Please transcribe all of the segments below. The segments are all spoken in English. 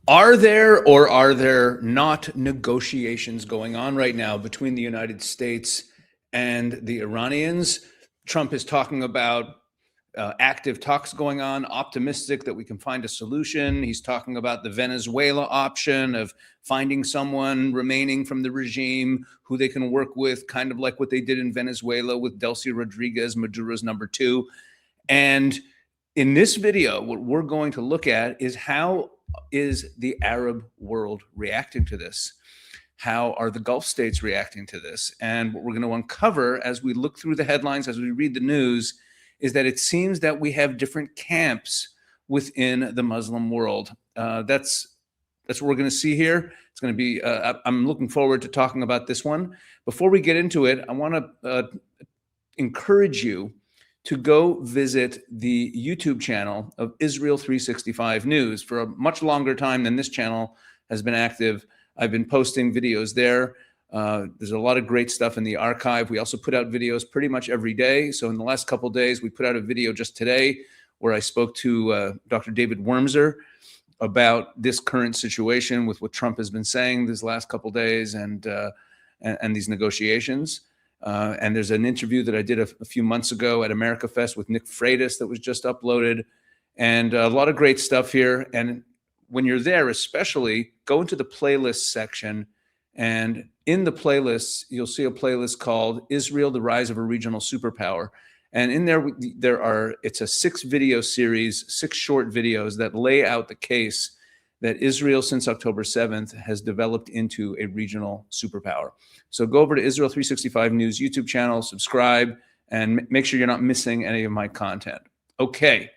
Are there or are there not negotiations going on right now between the United States and the Iranians? Trump is talking about active talks going on, optimistic that we can find a solution. He's talking about the Venezuela option of finding someone remaining from the regime who they can work with, kind of like what they did in Venezuela with Delcy Rodriguez, Maduro's number two. And in this video, what we're going to look at is how is the Arab world reacting to this? How are the Gulf states reacting to this? And what we're going to uncover as we look through the headlines, as we read the news, is that it seems that we have different camps within the Muslim world. That's what we're going to see here. It's going to be, I'm looking forward to talking about this one. Before we get into it, I want to encourage you to go visit the YouTube channel of Israel 365 News. For a much longer time than this channel has been active, I've been posting videos there. There's a lot of great stuff in the archive. We also put out videos pretty much every day. So in the last couple of days, we put out a video just today where I spoke to Dr. David Wormser about this current situation with what Trump has been saying these last couple of days and these negotiations. And there's an interview that I did a few months ago at America Fest with Nick Freitas that was just uploaded, and a lot of great stuff here. And when you're there, especially, go into the playlist section, and in the playlists, you'll see a playlist called Israel, the Rise of a Regional Superpower. And in there, it's a 6-video series, 6 short videos that lay out the case that Israel since October 7th has developed into a regional superpower. So go over to Israel 365 News YouTube channel, subscribe, and make sure you're not missing any of my content. Okay,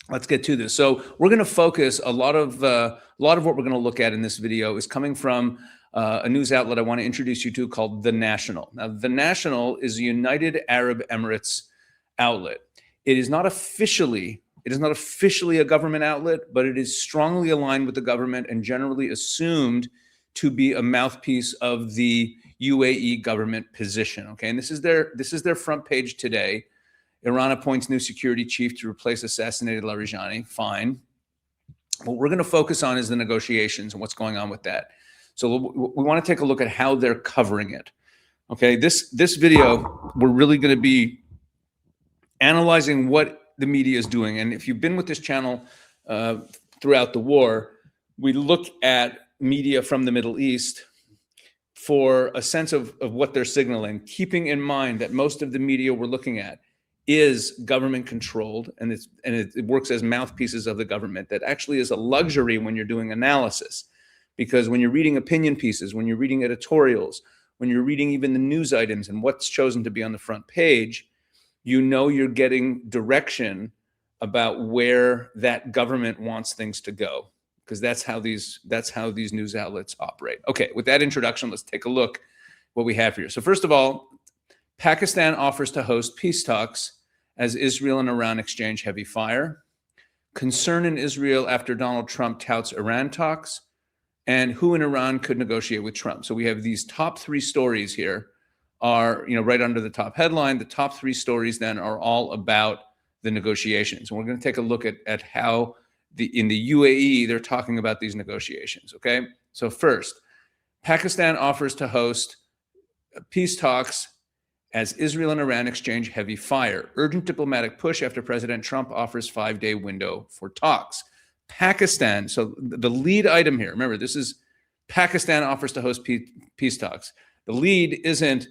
let's get to this. So we're going to focus a lot of what we're going to look at in this video is coming from a news outlet I want to introduce you to called The National. Now, The National is a United Arab Emirates outlet. It is not officially a government outlet, but it is strongly aligned with the government and generally assumed to be a mouthpiece of the UAE government position. Okay, and this is their front page today. Iran appoints new security chief to replace assassinated Larijani. Fine. What we're going to focus on is the negotiations and what's going on with that. So we want to take a look at how they're covering it. Okay, this video, we're really going to be analyzing what the media is doing. And if you've been with this channel throughout the war, we look at media from the Middle East for a sense of what they're signaling, keeping in mind that most of the media we're looking at is government controlled, and it works as mouthpieces of the government. That actually is a luxury when you're doing analysis, because when you're reading opinion pieces, when you're reading editorials, when you're reading even the news items and what's chosen to be on the front page, you know you're getting direction about where that government wants things to go, because that's how these news outlets operate. Okay, with that introduction, let's take a look what we have here. So first of all, Pakistan offers to host peace talks as Israel and Iran exchange heavy fire. Concern in Israel after Donald Trump touts Iran talks, and who in Iran could negotiate with Trump. So we have these top 3 stories here are, right under the top headline. The top 3 stories then are all about the negotiations. And we're going to take a look at how in the UAE, they're talking about these negotiations, okay? So first, Pakistan offers to host peace talks as Israel and Iran exchange heavy fire. Urgent diplomatic push after President Trump offers 5-day window for talks. Pakistan, so the lead item here, remember, this is Pakistan offers to host peace talks. The lead isn't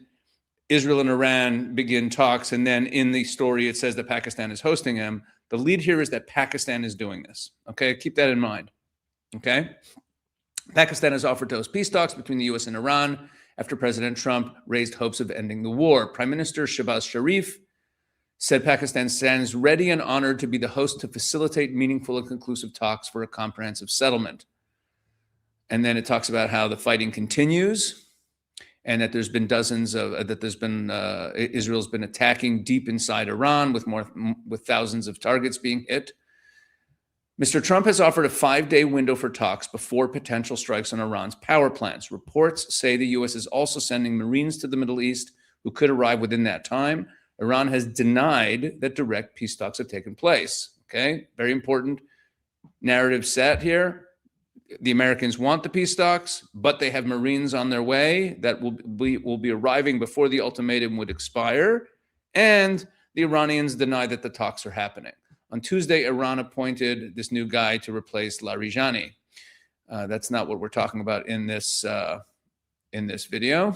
Israel and Iran begin talks, and then in the story it says that Pakistan is hosting them. The lead here is that Pakistan is doing this, okay? Keep that in mind, okay? Pakistan has offered to host peace talks between the U.S. and Iran after President Trump raised hopes of ending the war. Prime Minister Shehbaz Sharif said Pakistan stands ready and honored to be the host to facilitate meaningful and conclusive talks for a comprehensive settlement. And then it talks about how the fighting continues, and that there's been Israel's been attacking deep inside Iran with thousands of targets being hit. Mr. Trump has offered a 5-day window for talks before potential strikes on Iran's power plants. Reports say the U.S. is also sending Marines to the Middle East who could arrive within that time. Iran has denied that direct peace talks have taken place. Okay, very important narrative set here. the Americans want the peace talks, but they have Marines on their way that will be arriving before the ultimatum would expire. And the Iranians deny that the talks are happening. On Tuesday, Iran appointed this new guy to replace Larijani. That's not what we're talking about in this video.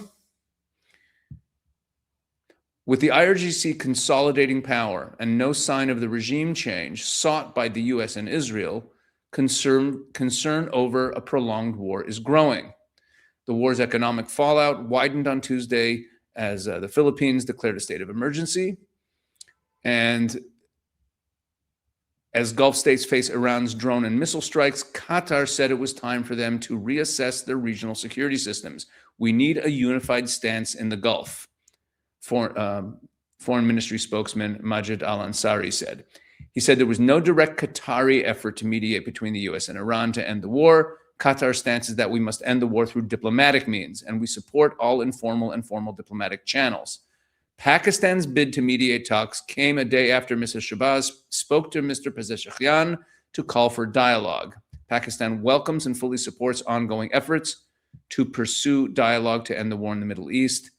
With the IRGC consolidating power and no sign of the regime change sought by the US and Israel, concern over a prolonged war is growing. The war's economic fallout widened on Tuesday as the Philippines declared a state of emergency. And as Gulf states face Iran's drone and missile strikes, Qatar said it was time for them to reassess their regional security systems. We need a unified stance in the Gulf, Foreign Ministry spokesman Majid al-Ansari said. He said there was no direct Qatari effort to mediate between the US and Iran to end the war. Qatar's stance is that we must end the war through diplomatic means, and we support all informal and formal diplomatic channels. Pakistan's bid to mediate talks came a day after Mr. Shabazz spoke to Mr. Pezeshkian to call for dialogue. Pakistan welcomes and fully supports ongoing efforts to pursue dialogue to end the war in the Middle East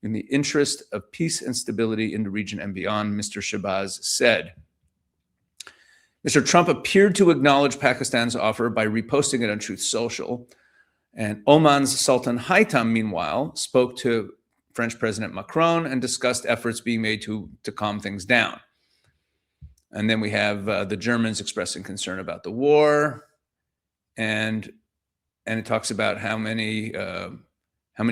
in the interest of peace and stability in the region and beyond, Mr. Shabazz said. Mr. Trump appeared to acknowledge Pakistan's offer by reposting it on Truth Social. And Oman's Sultan Haitham, meanwhile, spoke to French President Macron and discussed efforts being made to calm things down. And then we have the Germans expressing concern about the war. And it talks about how many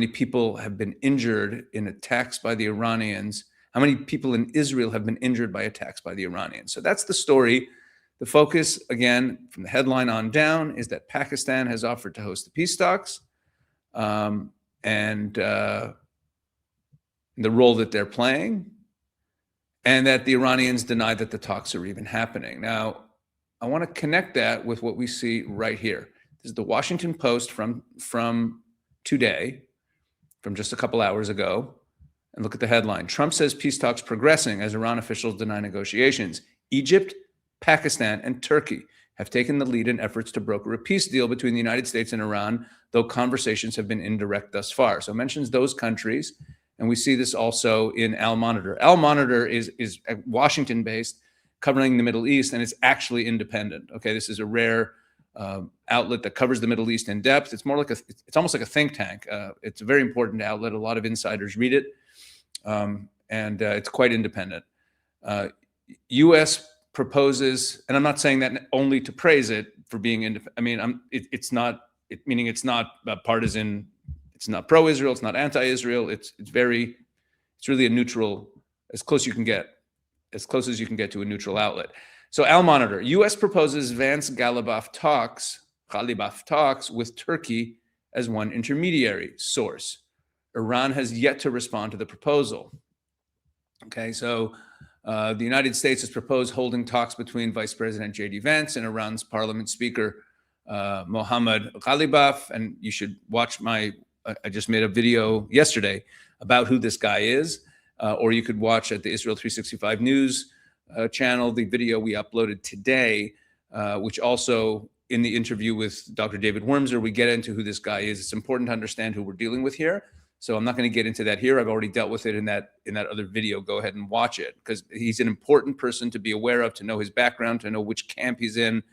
people have been injured in attacks by the Iranians, how many people in Israel have been injured by attacks by the Iranians. So that's the story. The focus, again, from the headline on down, is that Pakistan has offered to host the peace talks and the role that they're playing, and that the Iranians deny that the talks are even happening. Now, I want to connect that with what we see right here. This is the Washington Post from today, from just a couple hours ago. And look at the headline. Trump says peace talks progressing as Iran officials deny negotiations. Egypt, Pakistan, and Turkey have taken the lead in efforts to broker a peace deal between the United States and Iran, though conversations have been indirect thus far. So it mentions those countries, and we see this also in Al Monitor. Al Monitor is Washington-based, covering the Middle East, and it's actually independent. Okay, this is a rare outlet that covers the Middle East in depth. It's more like it's almost like a think tank. It's a very important outlet. A lot of insiders read it, and it's quite independent. U.S. proposes, and I'm not saying that only to praise it for being independent. I mean, it's not partisan. It's not pro-Israel. It's not anti-Israel. It's really a neutral, as close as you can get to a neutral outlet. So Al Monitor, U.S. proposes Vance-Ghalibaf talks with Turkey as one intermediary. Source, Iran has yet to respond to the proposal. Okay, so the United States has proposed holding talks between Vice President J.D. Vance and Iran's Parliament Speaker Mohammad Ghalibaf. And you should watch I just made a video yesterday about who this guy is, or you could watch at the Israel 365 News channel the video we uploaded today, which also in the interview with Dr. David Wormser, we get into who this guy is. It's important to understand who we're dealing with here. So I'm not going to get into that here. I've already dealt with it in that other video. Go ahead and watch it, because he's an important person to be aware of, to know his background, to know which camp he's in,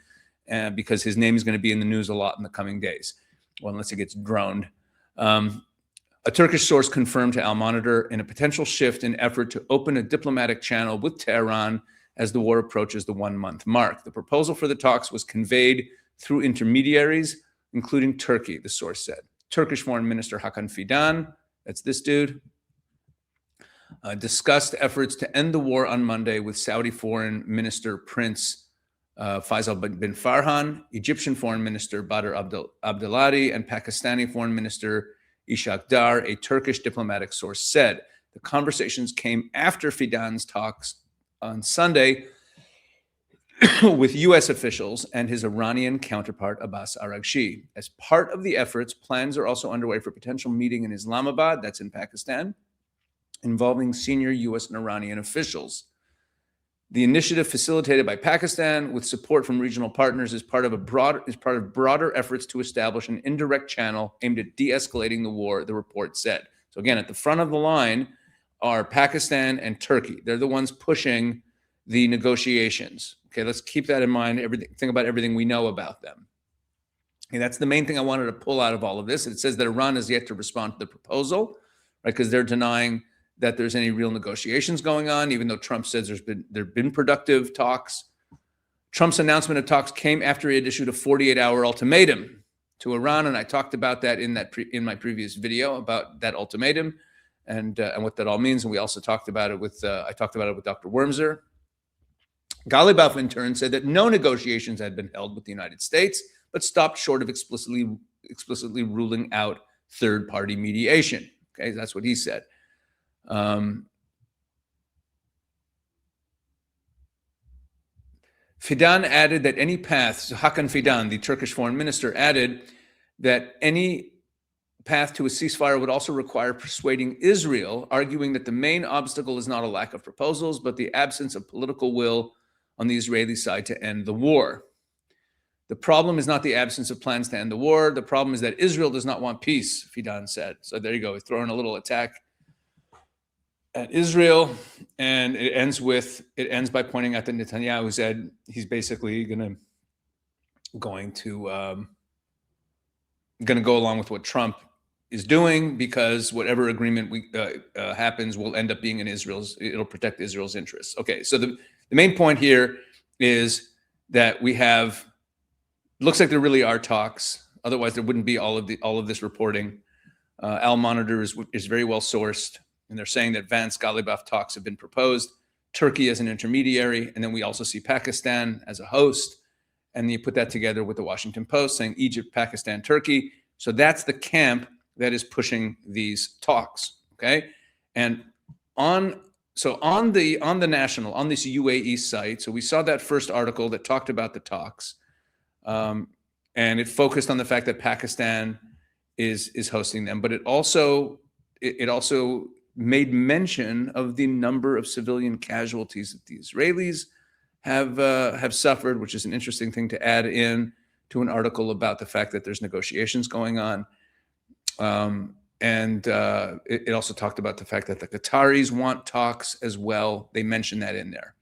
because his name is going to be in the news a lot in the coming days. Well, unless it gets droned. A Turkish source confirmed to Al Monitor in a potential shift in effort to open a diplomatic channel with Tehran as the war approaches the 1-month mark. The proposal for the talks was conveyed through intermediaries, including Turkey, the source said. Turkish Foreign Minister Hakan Fidan, that's this dude, discussed efforts to end the war on Monday with Saudi Foreign Minister Prince Faisal bin Farhan, Egyptian Foreign Minister Badr Abdelhadi, and Pakistani Foreign Minister Ishaq Dar, a Turkish diplomatic source said. The conversations came after Fidan's talks on Sunday with U.S. officials and his Iranian counterpart Abbas Araghchi. As part of the efforts, plans are also underway for a potential meeting in Islamabad, that's in Pakistan, involving senior U.S. and Iranian officials. The initiative, facilitated by Pakistan with support from regional partners, is part of broader efforts to establish an indirect channel aimed at de-escalating the war, the report said. So again, at the front of the line are Pakistan and Turkey. They're the ones pushing the negotiations. Okay, let's keep that in mind. Think about everything we know about them. Okay, that's the main thing I wanted to pull out of all of this. It says that Iran has yet to respond to the proposal, right? Because they're denying that there's any real negotiations going on, even though Trump says there have been productive talks. Trump's announcement of talks came after he had issued a 48-hour ultimatum to Iran, and I talked about that in my previous video about that ultimatum and what that all means. And we also talked about it with I talked about it with Dr. Wormser. Ghalibaf in turn said that no negotiations had been held with the United States, but stopped short of explicitly ruling out third-party mediation. Okay, that's what he said. Fidan added that any path, so Hakan Fidan, the Turkish foreign minister, added that any path to a ceasefire would also require persuading Israel, arguing that the main obstacle is not a lack of proposals, but the absence of political will on the Israeli side to end the war. The problem is not the absence of plans to end the war. The problem is that Israel does not want peace, Fidan said. So there you go. He's throwing a little attack at Israel, and it ends by pointing out that Netanyahu said he's basically going to go along with what Trump is doing, because whatever agreement happens will end up being in it'll protect Israel's interests. Okay, so the main point here is that looks like there really are talks. Otherwise, there wouldn't be all of this reporting. Al Monitor is very well sourced, and they're saying that Vance Ghalibaf talks have been proposed. Turkey as an intermediary, and then we also see Pakistan as a host. And you put that together with the Washington Post saying Egypt, Pakistan, Turkey. So that's the camp that is pushing these talks. Okay, and on this UAE site, so we saw that first article that talked about the talks. And it focused on the fact that Pakistan is hosting them, but it also made mention of the number of civilian casualties that the Israelis have suffered, which is an interesting thing to add in to an article about the fact that there's negotiations going on. It also talked about the fact that the Qataris want talks as well. They mentioned that in there.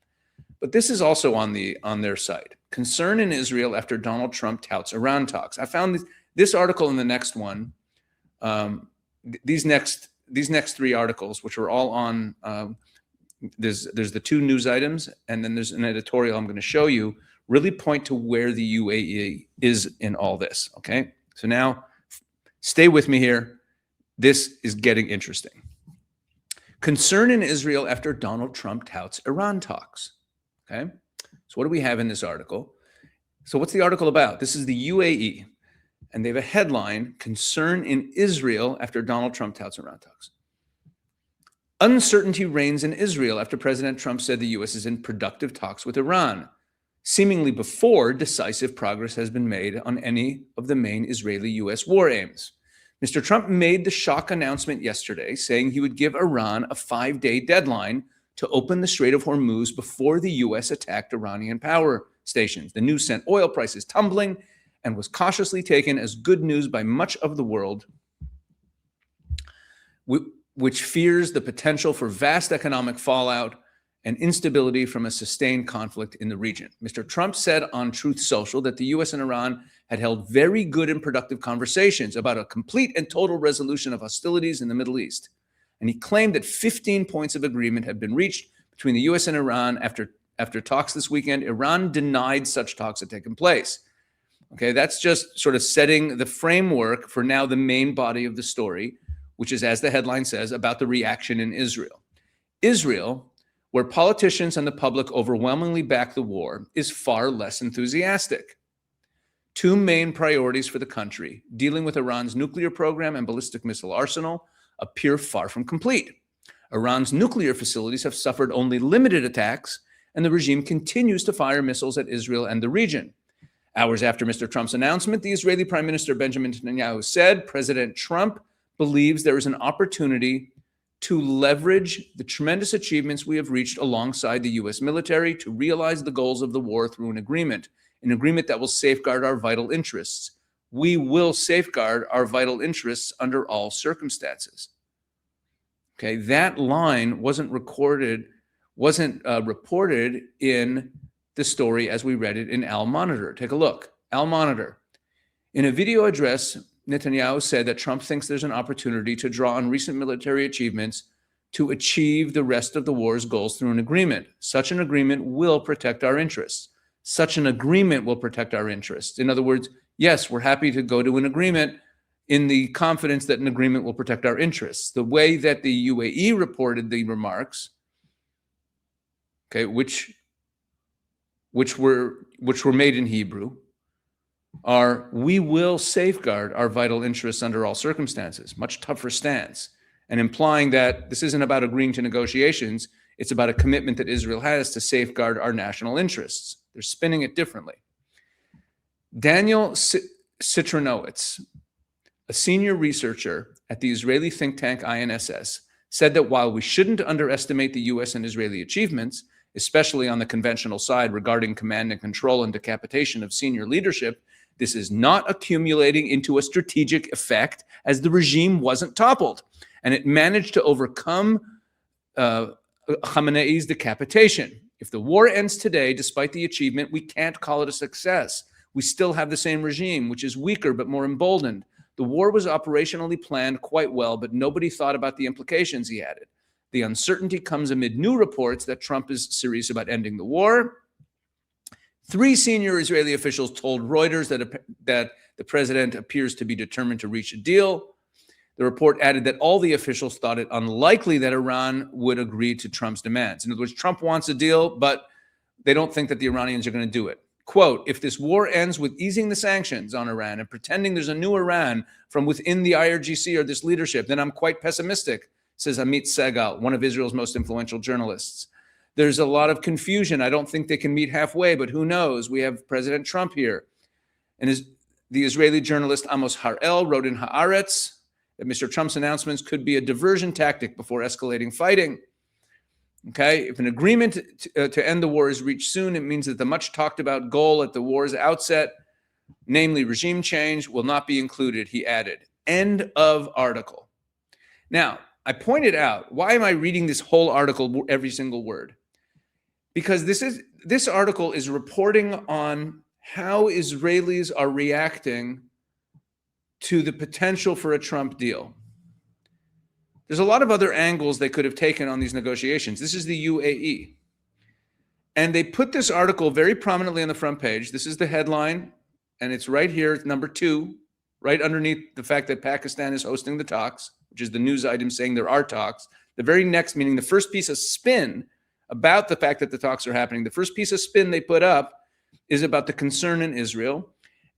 But this is also on their site. Concern in Israel after Donald Trump touts Iran talks. I found this article and the next one, these next three articles, which are all on, there's the two news items, and then there's an editorial I'm going to show you, really point to where the UAE is in all this, okay? So now, stay with me here. This is getting interesting. Concern in Israel after Donald Trump touts Iran talks. Okay, so what do we have in this article? So what's the article about? This is the UAE, and they have a headline, Concern in Israel after Donald Trump touts Iran talks. Uncertainty reigns in Israel after President Trump said the U.S. is in productive talks with Iran, seemingly before decisive progress has been made on any of the main Israeli-U.S. war aims. Mr. Trump made the shock announcement yesterday, saying he would give Iran a 5-day deadline to open the Strait of Hormuz before the U.S. attacked Iranian power stations. The news sent oil prices tumbling and was cautiously taken as good news by much of the world, which fears the potential for vast economic fallout and instability from a sustained conflict in the region. Mr. Trump said on Truth Social that the U.S. and Iran had held very good and productive conversations about a complete and total resolution of hostilities in the Middle East. And he claimed that 15 points of agreement had been reached between the U.S. and Iran after talks this weekend. Iran denied such talks had taken place. Okay, that's just sort of setting the framework for now the main body of the story, which is, as the headline says, about the reaction in Israel. Israel, where politicians and the public overwhelmingly back the war, is far less enthusiastic. Two main priorities for the country, dealing with Iran's nuclear program and ballistic missile arsenal, appear far from complete. Iran's nuclear facilities have suffered only limited attacks, and the regime continues to fire missiles at Israel and the region. Hours after Mr. Trump's announcement, the Israeli Prime Minister Benjamin Netanyahu said President Trump believes there is an opportunity to leverage the tremendous achievements we have reached alongside the U.S. military to realize the goals of the war through an agreement that will safeguard our vital interests. We will safeguard our vital interests under all circumstances. Okay, that line wasn't reported in the story as we read it in Al Monitor. Take a look. Al Monitor. In a video address, Netanyahu said that Trump thinks there's an opportunity to draw on recent military achievements to achieve the rest of the war's goals through an agreement. Such an agreement will protect our interests. Such an agreement will protect our interests. In other words, yes, we're happy to go to an agreement in the confidence that an agreement will protect our interests. The way that the UAE reported the remarks, okay, which were made in Hebrew, are we will safeguard our vital interests under all circumstances. Much tougher stance, and implying that this isn't about agreeing to negotiations, it's about a commitment that Israel has to safeguard our national interests. They're spinning it differently. Daniel Citronowitz, a senior researcher at the Israeli think tank INSS, said that while we shouldn't underestimate the US and Israeli achievements, especially on the conventional side regarding command and control and decapitation of senior leadership, this is not accumulating into a strategic effect as the regime wasn't toppled. And it managed to overcome Khamenei's decapitation. If the war ends today, despite the achievement, we can't call it a success. We still have the same regime, which is weaker but more emboldened. The war was operationally planned quite well, but nobody thought about the implications, he added. The uncertainty comes amid new reports that Trump is serious about ending the war. 3 senior Israeli officials told Reuters that the president appears to be determined to reach a deal. The report added that all the officials thought it unlikely that Iran would agree to Trump's demands. In other words, Trump wants a deal, but they don't think that the Iranians are going to do it. Quote, if this war ends with easing the sanctions on Iran and pretending there's a new Iran from within the IRGC or this leadership, then I'm quite pessimistic, says Amit Segal, one of Israel's most influential journalists. There's a lot of confusion. I don't think they can meet halfway, but who knows? We have President Trump here. And the Israeli journalist Amos Harel wrote in Haaretz that Mr. Trump's announcements could be a diversion tactic before escalating fighting. Okay, if an agreement to end the war is reached soon, it means that the much talked about goal at the war's outset, namely regime change, will not be included, he added. End of article. Now, I pointed out, why am I reading this whole article, every single word? Because this article is reporting on how Israelis are reacting to the potential for a Trump deal. There's a lot of other angles they could have taken on these negotiations. This is the UAE. And they put this article very prominently on the front page. This is the headline, and it's right here, it's number 2, right underneath the fact that Pakistan is hosting the talks, which is the news item saying there are talks. The very next, meaning the first piece of spin about the fact that the talks are happening, the first piece of spin they put up is about the concern in Israel.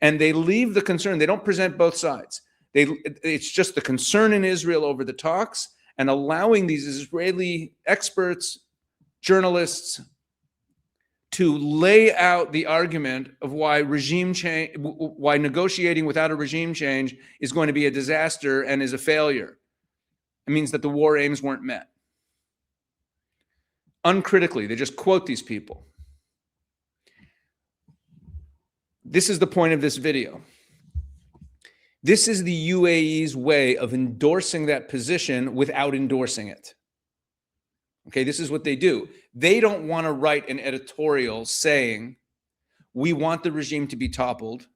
And they leave the concern. They don't present both sides. It's just the concern in Israel over the talks and allowing these Israeli experts, journalists, to lay out the argument of why regime change, why negotiating without a regime change is going to be a disaster and is a failure. It means that the war aims weren't met. Uncritically, they just quote these people. This is the point of this video. This is the UAE's way of endorsing that position without endorsing it. Okay, this is what they do. They don't want to write an editorial saying, we want the regime to be toppled.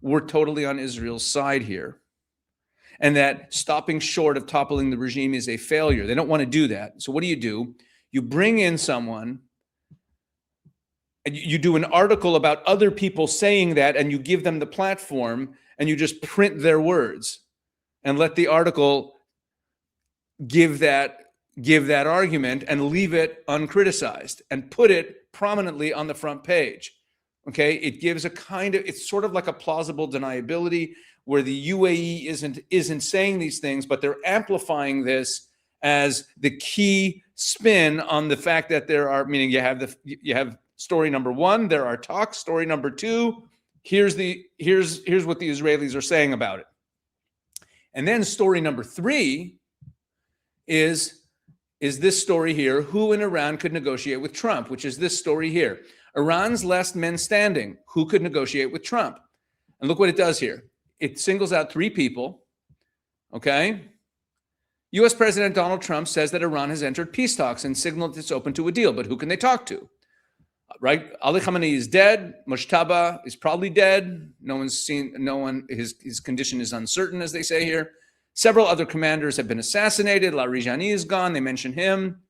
We're totally on Israel's side here. And that stopping short of toppling the regime is a failure. They don't want to do that. So what do? You bring in someone, and you do an article about other people saying that, and you give them the platform, and you just print their words and let the article give that argument and leave it uncriticized and put it prominently on the front page. Okay, it gives a kind of, it's sort of like a plausible deniability where the UAE isn't saying these things, but they're amplifying this as the key spin on the fact that there are, meaning you have story number 1, there are talks. Story number 2, here's what the Israelis are saying about it. And then story number 3 is is this story here, who in Iran could negotiate with Trump, which is this story here. Iran's last men standing, who could negotiate with Trump? And look what it does here. It singles out 3 people, okay? U.S. President Donald Trump says that Iran has entered peace talks and signaled it's open to a deal, but who can they talk to? Right? Ali Khamenei is dead. Mujtaba is probably dead. His condition is uncertain, as they say here. Several other commanders have been assassinated. Larijani is gone. They mention him.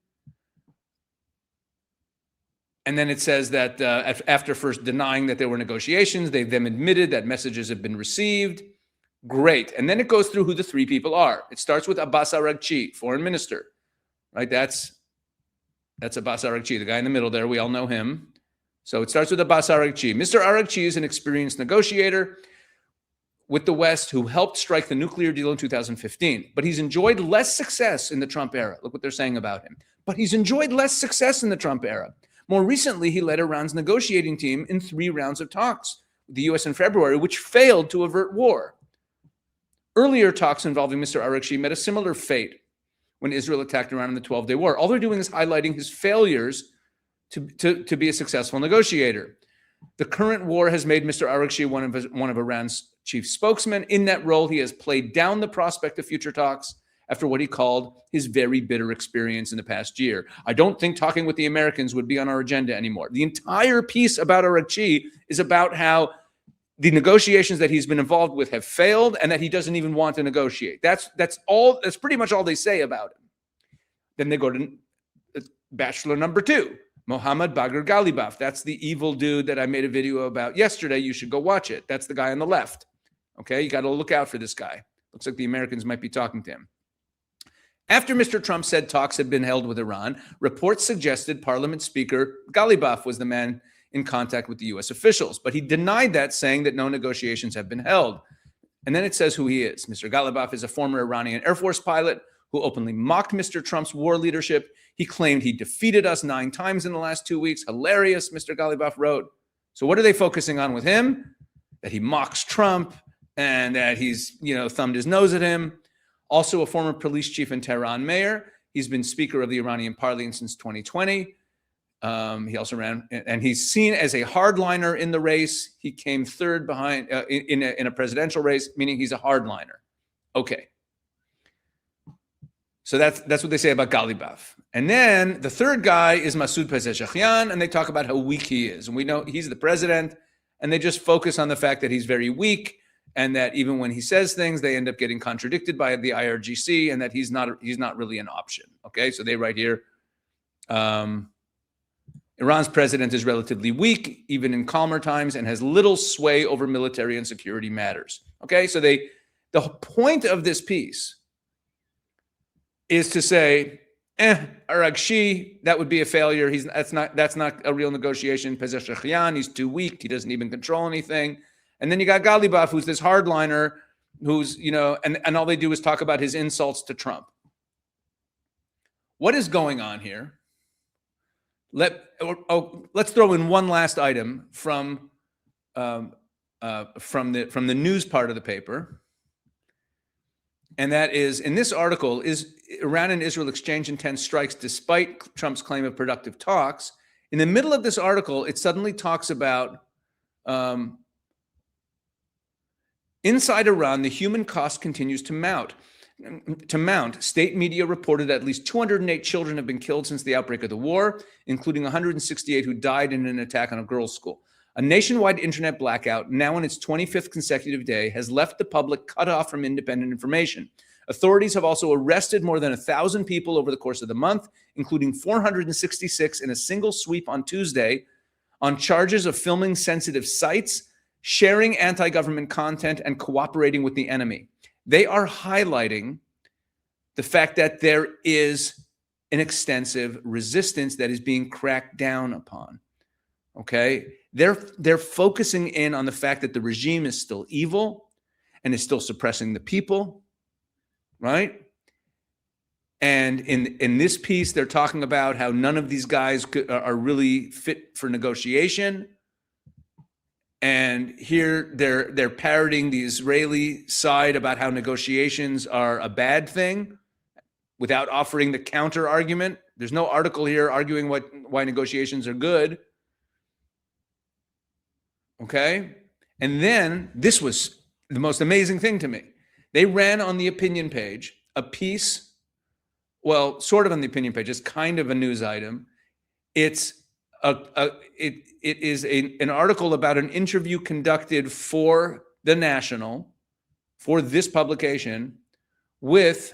And then it says that after first denying that there were negotiations, they then admitted that messages have been received. Great. And then it goes through who the 3 people are. It starts with Abbas Araghchi, foreign minister. Right? That's Abbas Araghchi, the guy in the middle there. We all know him. So it starts with Abbas Araghchi. Mr. Araghchi is an experienced negotiator with the West who helped strike the nuclear deal in 2015. But he's enjoyed less success in the Trump era. Look what they're saying about him. But he's enjoyed less success in the Trump era. More recently, he led Iran's negotiating team in 3 rounds of talks with the U.S. in February, which failed to avert war. Earlier talks involving Mr. Araghchi met a similar fate when Israel attacked Iran in the 12-day war. All they're doing is highlighting his failures to be a successful negotiator. The current war has made Mr. Araghchi one of Iran's chief spokesmen. In that role, he has played down the prospect of future talks after what he called his very bitter experience in the past year. I don't think talking with the Americans would be on our agenda anymore. The entire piece about Araghchi is about how the negotiations that he's been involved with have failed and that he doesn't even want to negotiate. That's pretty much all they say about him. Then they go to bachelor number 2, Mohammad Bagher Ghalibaf. That's the evil dude that I made a video about yesterday. You should go watch it. That's the guy on the left. Okay, you got to look out for this guy. Looks like the Americans might be talking to him. After Mr. Trump said talks had been held with Iran, reports suggested Parliament Speaker Ghalibaf was the man in contact with the U.S. officials, but he denied that, saying that no negotiations have been held. And then it says who he is. Mr. Ghalibaf is a former Iranian Air Force pilot who openly mocked Mr. Trump's war leadership. He claimed he defeated us 9 times in the last 2 weeks. Hilarious, Mr. Ghalibaf wrote. So what are they focusing on with him? That he mocks Trump and that he's, thumbed his nose at him. Also a former police chief and Tehran mayor. He's been Speaker of the Iranian Parliament since 2020. He also ran, and he's seen as a hardliner in the race. He came 3rd behind in a presidential race, meaning he's a hardliner. Okay. So that's what they say about Ghalibaf. And then the 3rd guy is Masoud Pezeshkian, and they talk about how weak he is. And we know he's the president, and they just focus on the fact that he's very weak, and that even when he says things, they end up getting contradicted by the IRGC, and that he's not really an option. Okay, so they write here, Iran's president is relatively weak, even in calmer times, and has little sway over military and security matters. Okay, so the point of this piece is to say, Araghchi, that would be a failure. That's not a real negotiation. Pezeshkian, he's too weak. He doesn't even control anything. And then you got Ghalibaf, who's this hardliner, who's, and all they do is talk about his insults to Trump. What is going on here? Let's throw in one last item from the news part of the paper. And that is, in this article, is Iran and Israel exchange intense strikes despite Trump's claim of productive talks. In the middle of this article, it suddenly talks about inside Iran, the human cost continues to mount. State media reported that at least 208 children have been killed since the outbreak of the war, including 168 who died in an attack on a girls' school. A nationwide internet blackout, now in its 25th consecutive day, has left the public cut off from independent information. Authorities have also arrested more than 1,000 people over the course of the month, including 466 in a single sweep on Tuesday, on charges of filming sensitive sites, sharing anti-government content, and cooperating with the enemy. They are highlighting the fact that there is an extensive resistance that is being cracked down upon. Okay? They're focusing in on the fact that the regime is still evil and is still suppressing the people, right? And in this piece, they're talking about how none of these guys are really fit for negotiation. And here they're parroting the Israeli side about how negotiations are a bad thing, without offering the counter argument. There's no article here arguing why negotiations are good. Okay? And then this was the most amazing thing to me. They ran on the opinion page a piece, well, sort of on the opinion page. It's kind of a news item. It's it is an article about an interview conducted for the National, for this publication, with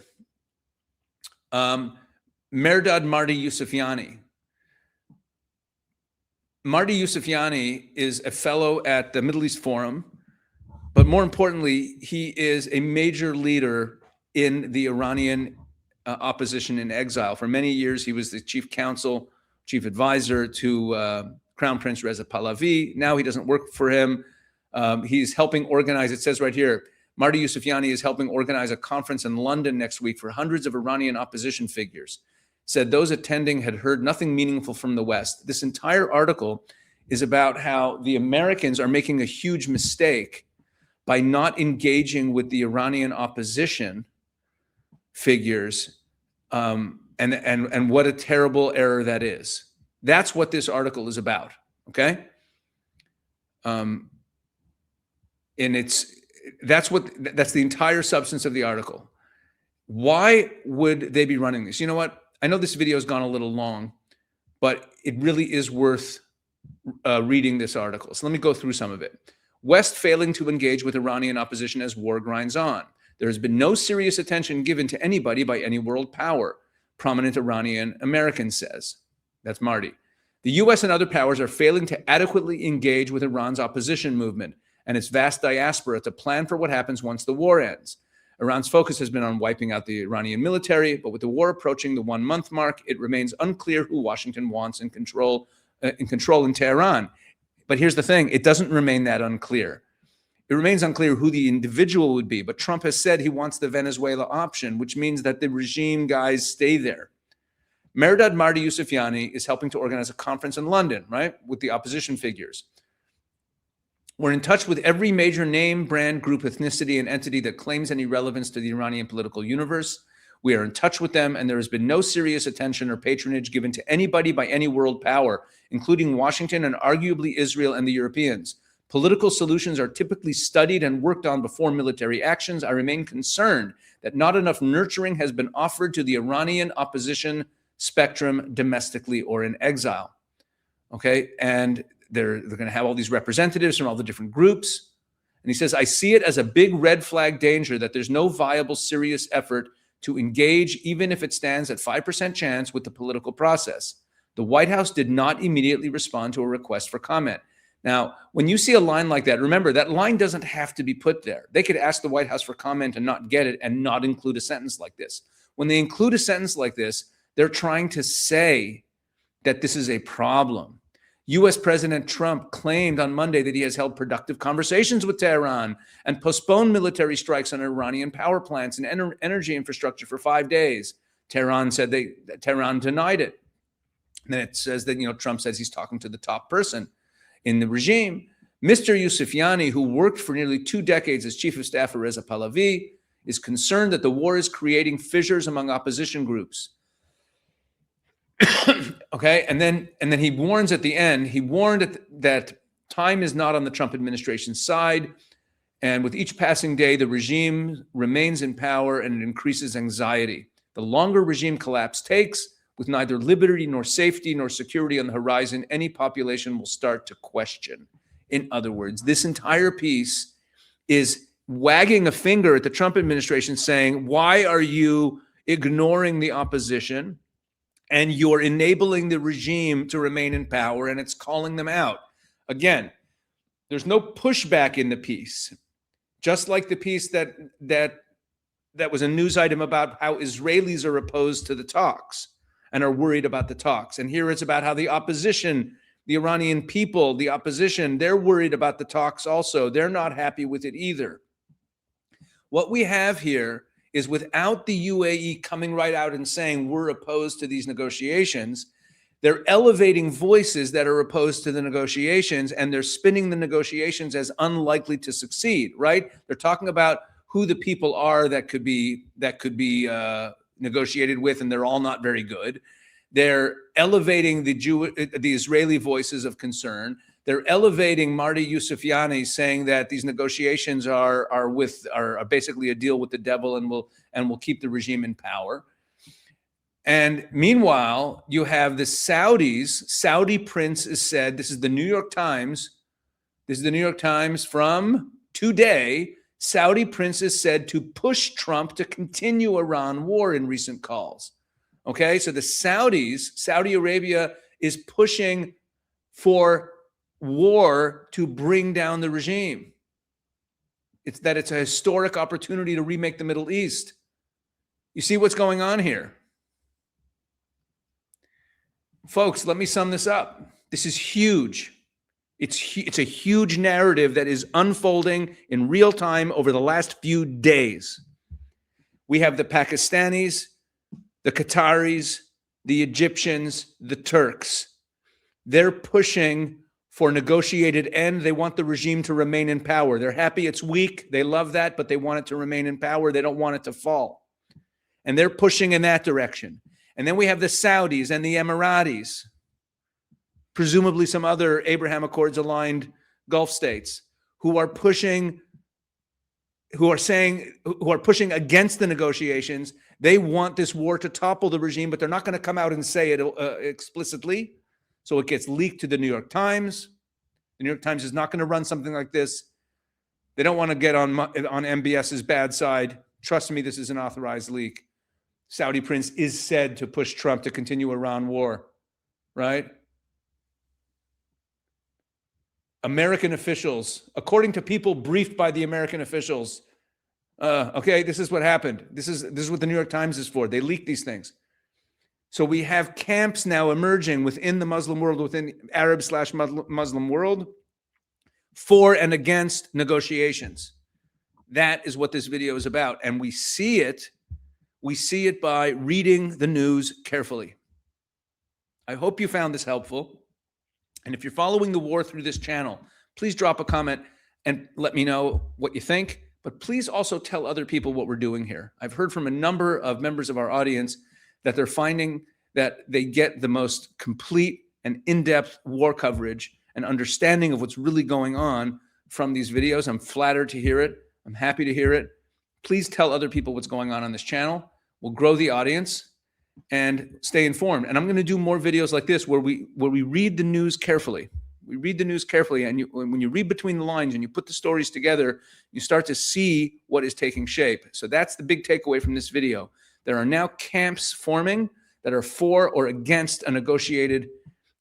Mehrdad Marty Yusufiani. Marty Yusufiani is a fellow at the Middle East Forum, but more importantly, he is a major leader in the Iranian opposition in exile. For many years, he was the chief counsel, chief advisor to Crown Prince Reza Pahlavi. Now he doesn't work for him. He's helping organize, it says right here, Marty Yusufiani is helping organize a conference in London next week for hundreds of Iranian opposition figures. Said those attending had heard nothing meaningful from the West. This entire article is about how the Americans are making a huge mistake by not engaging with the Iranian opposition figures, and what a terrible error that is. That's what this article is about, okay? And that's the entire substance of the article. Why would they be running this? You know what? I know this video has gone a little long, but it really is worth reading this article. So let me go through some of it. West failing to engage with Iranian opposition as war grinds on. There has been no serious attention given to anybody by any world power, prominent Iranian American says. That's Marty. The U.S. and other powers are failing to adequately engage with Iran's opposition movement and its vast diaspora to plan for what happens once the war ends. Iran's focus has been on wiping out the Iranian military, but with the war approaching the 1 month mark, it remains unclear who Washington wants in control in Tehran. But here's the thing, it doesn't remain that unclear. It remains unclear who the individual would be, but Trump has said he wants the Venezuela option, which means that the regime guys stay there. Mehrdad Marty Yusufiani is helping to organize a conference in London, right, with the opposition figures. We're in touch with every major name, brand, group, ethnicity, and entity that claims any relevance to the Iranian political universe. We are in touch with them, and there has been no serious attention or patronage given to anybody by any world power, including Washington and arguably Israel and the Europeans. Political solutions are typically studied and worked on before military actions. I remain concerned that not enough nurturing has been offered to the Iranian opposition spectrum domestically or in exile. Okay, and they're going to have all these representatives from all the different groups. And he says, I see it as a big red flag danger that there's no viable, serious effort to engage, even if it stands at 5% chance with the political process. The White House did not immediately respond to a request for comment. Now, when you see a line like that, remember that line doesn't have to be put there. They could ask the White House for comment and not get it and not include a sentence like this. When they include a sentence like this, they're trying to say that this is a problem. U.S. President Trump claimed on Monday that he has held productive conversations with Tehran and postponed military strikes on Iranian power plants and energy infrastructure for 5 days. Tehran said Tehran denied it. And then it says that, Trump says he's talking to the top person in the regime. Mr. Yusufiani, who worked for nearly 2 decades as chief of staff for Reza Pahlavi, is concerned that the war is creating fissures among opposition groups. Okay, and then he warns at the end, he warned that time is not on the Trump administration's side, and with each passing day, the regime remains in power and it increases anxiety. The longer regime collapse takes, with neither liberty nor safety nor security on the horizon, any population will start to question. In other words, this entire piece is wagging a finger at the Trump administration saying, why are you ignoring the opposition? And you're enabling the regime to remain in power, and it's calling them out. Again, there's no pushback in the piece. Just like the piece that was a news item about how Israelis are opposed to the talks and are worried about the talks. And here it's about how the opposition, the Iranian people, the opposition, they're worried about the talks also. They're not happy with it either. What we have here is without the UAE coming right out and saying we're opposed to these negotiations, they're elevating voices that are opposed to the negotiations, and they're spinning the negotiations as unlikely to succeed, right? They're talking about who the people are that could be negotiated with, and they're all not very good. They're elevating the Israeli voices of concern. They're elevating Marty Yousefiani, saying that these negotiations are basically a deal with the devil and will keep the regime in power. And meanwhile, you have the Saudis. Saudi prince is said, this is the New York Times. This is the New York Times from today. Saudi prince is said to push Trump to continue Iran war in recent calls. Okay, so the Saudis, Saudi Arabia is pushing for war to bring down the regime. It's a historic opportunity to remake the Middle East. You see what's going on here? Folks, let me sum this up. This is huge. It's a huge narrative that is unfolding in real time over the last few days. We have the Pakistanis, the Qataris, the Egyptians, the Turks. They're pushing for negotiated end. They want the regime to remain in power. They're happy it's weak. They love that, but they want it to remain in power. They don't want it to fall. And they're pushing in that direction. And then we have the Saudis and the Emiratis, presumably some other Abraham Accords aligned Gulf states, who are pushing against the negotiations. They want this war to topple the regime, but they're not going to come out and say it explicitly. So it gets leaked to the New York Times. The New York Times is not going to run something like this. They don't want to get on MBS's bad side. Trust me, this is an authorized leak. Saudi prince is said to push Trump to continue Iran war, right? American officials, according to people briefed by the American officials, okay, this is what happened. This is what the New York Times is for. They leak these things. So we have camps now emerging within the Muslim world, within Arab/Muslim world, for and against negotiations. That is what this video is about. And we see it by reading the news carefully. I hope you found this helpful. And if you're following the war through this channel, please drop a comment and let me know what you think. But please also tell other people what we're doing here. I've heard from a number of members of our audience that they're finding that they get the most complete and in-depth war coverage and understanding of what's really going on from these videos. I'm flattered to hear it. I'm happy to hear it. Please tell other people what's going on this channel. We'll grow the audience and stay informed. And I'm going to do more videos like this where we read the news carefully. We read the news carefully, and when you read between the lines and you put the stories together, you start to see what is taking shape. So that's the big takeaway from this video. There are now camps forming that are for or against a negotiated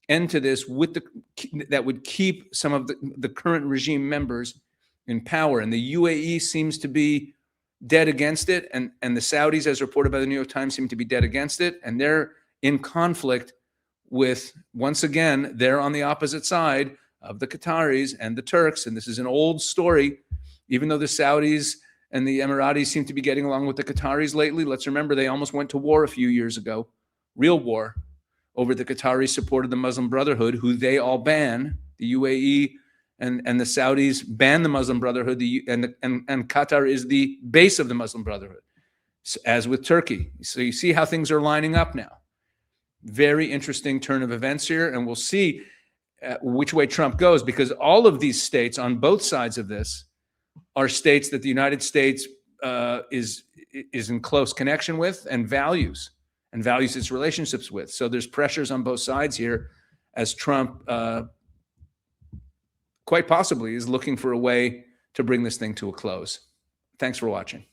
end to this that would keep some of the current regime members in power. And the UAE seems to be dead against it, and the Saudis, as reported by the New York Times, seem to be dead against it, and they're in conflict with, once again, they're on the opposite side of the Qataris and the Turks, and this is an old story. Even though the Saudis and the Emiratis seem to be getting along with the Qataris lately, let's remember they almost went to war a few years ago, real war, over the Qataris supported the Muslim Brotherhood, who they all ban. The UAE and the Saudis ban the Muslim Brotherhood, and Qatar is the base of the Muslim Brotherhood, as with Turkey. So you see how things are lining up now. Very interesting turn of events here, and we'll see which way Trump goes, because all of these states on both sides of this are states that the United States is in close connection with and values its relationships with. So there's pressures on both sides here as Trump quite possibly is looking for a way to bring this thing to a close. Thanks for watching.